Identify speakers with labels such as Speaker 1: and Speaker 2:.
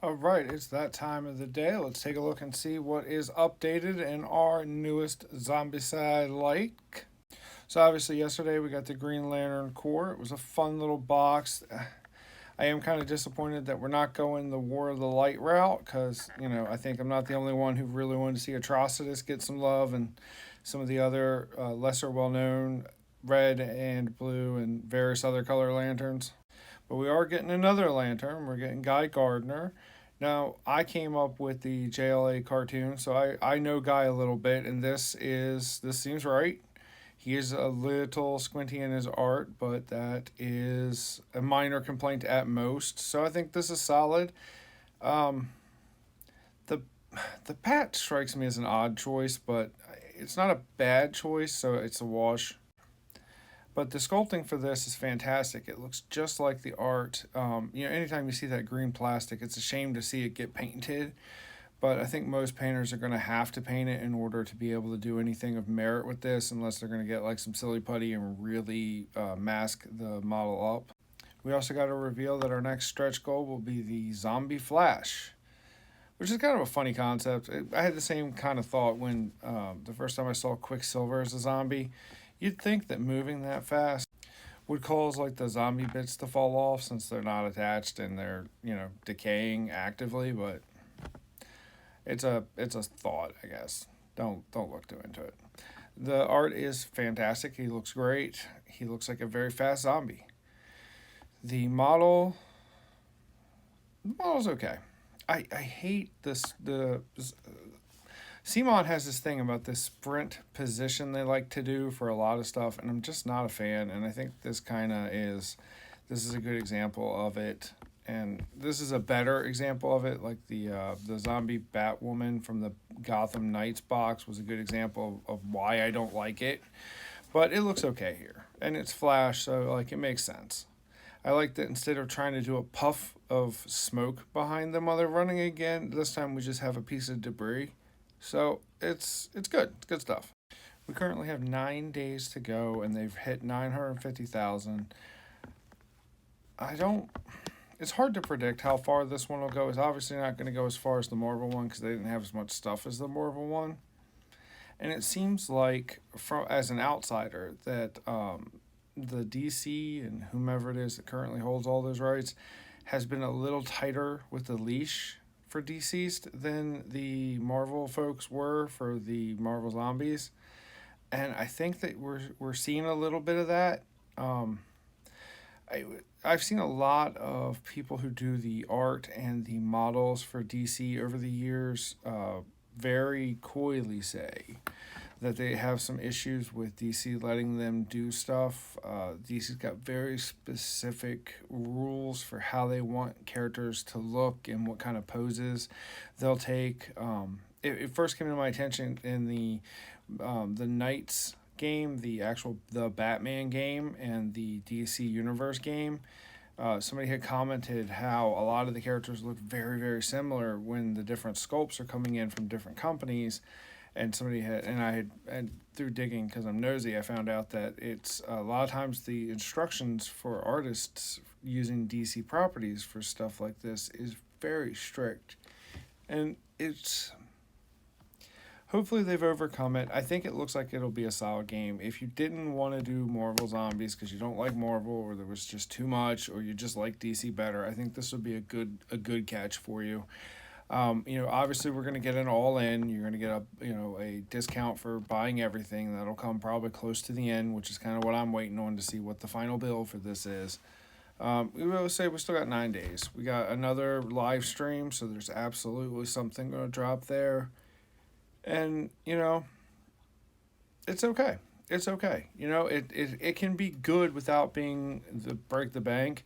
Speaker 1: All right, it's that time of the day. Let's take a look and see what is updated in our newest Zombicide like. So obviously yesterday we got the Green Lantern Corps. It was a fun little box. I am kind of disappointed that we're not going the War of the Light route because, I think I'm not the only one who really wanted to see Atrocitus get some love and some of the other lesser well known red and blue and various other color lanterns. But we are getting another lantern. We're getting Guy Gardner. Now, I came up with the JLA cartoon, so I know Guy a little bit, and this seems right. He is a little squinty in his art, but that is a minor complaint at most. So I think this is solid. Um, the the Pat strikes me as an odd choice, but it's not a bad choice, so it's a wash. But the sculpting for this is fantastic. It looks just like the art. Anytime you see that green plastic, it's a shame to see it get painted. But I think most painters are going to have to paint it in order to be able to do anything of merit with this, unless they're going to get like some silly putty and really mask the model up. We also got to reveal that our next stretch goal will be the Zombie Flash, which is kind of a funny concept. I had the same kind of thought when the first time I saw Quicksilver as a zombie. You'd think that moving that fast would cause like the zombie bits to fall off since they're not attached and they're decaying actively, but it's a thought, I guess. Don't look too into it. The art is fantastic. He looks great. He looks like a very fast zombie. The model the model's okay. I hate this the CMON has this thing about this sprint position they like to do for a lot of stuff, and I'm just not a fan. And I think this is a good example of it. And this is a better example of it, like the zombie Batwoman from the Gotham Knights box was a good example of why I don't like it. But it looks okay here, and it's Flash, so like it makes sense. I like that instead of trying to do a puff of smoke behind them while they're running again, this time we just have a piece of debris. So it's good. It's good stuff. We currently have 9 days to go, and they've hit 950,000. I don't. It's hard to predict how far this one will go. It's obviously not going to go as far as the Marvel one because they didn't have as much stuff as the Marvel one. And it seems like, from as an outsider, that the DC and whomever it is that currently holds all those rights has been a little tighter with the leash for DCeased than the Marvel folks were for the Marvel Zombies, and I think that we're seeing a little bit of that. Um, I I've seen a lot of people who do the art and the models for DC over the years very coyly say that they have some issues with DC letting them do stuff. DC's got very specific rules for how they want characters to look and what kind of poses they'll take. It first came to my attention in the Knights game, the Batman game, and the DC Universe game. Somebody had commented how a lot of the characters look very, very similar when the different sculpts are coming in from different companies. And and through digging because I'm nosy, I found out that it's a lot of times the instructions for artists using DC properties for stuff like this is very strict, and it's hopefully they've overcome it. I think it looks like it'll be a solid game. If you didn't want to do Marvel Zombies because you don't like Marvel or there was just too much or you just like DC better, I think this would be a good catch for you. Obviously we're going to get an all in. You're going to get a discount for buying everything. That'll come probably close to the end, which is kind of what I'm waiting on to see what the final bill for this is. We will say we still got 9 days. We got another live stream, so there's absolutely something going to drop there. And, it's okay. It's okay. It can be good without being the break the bank.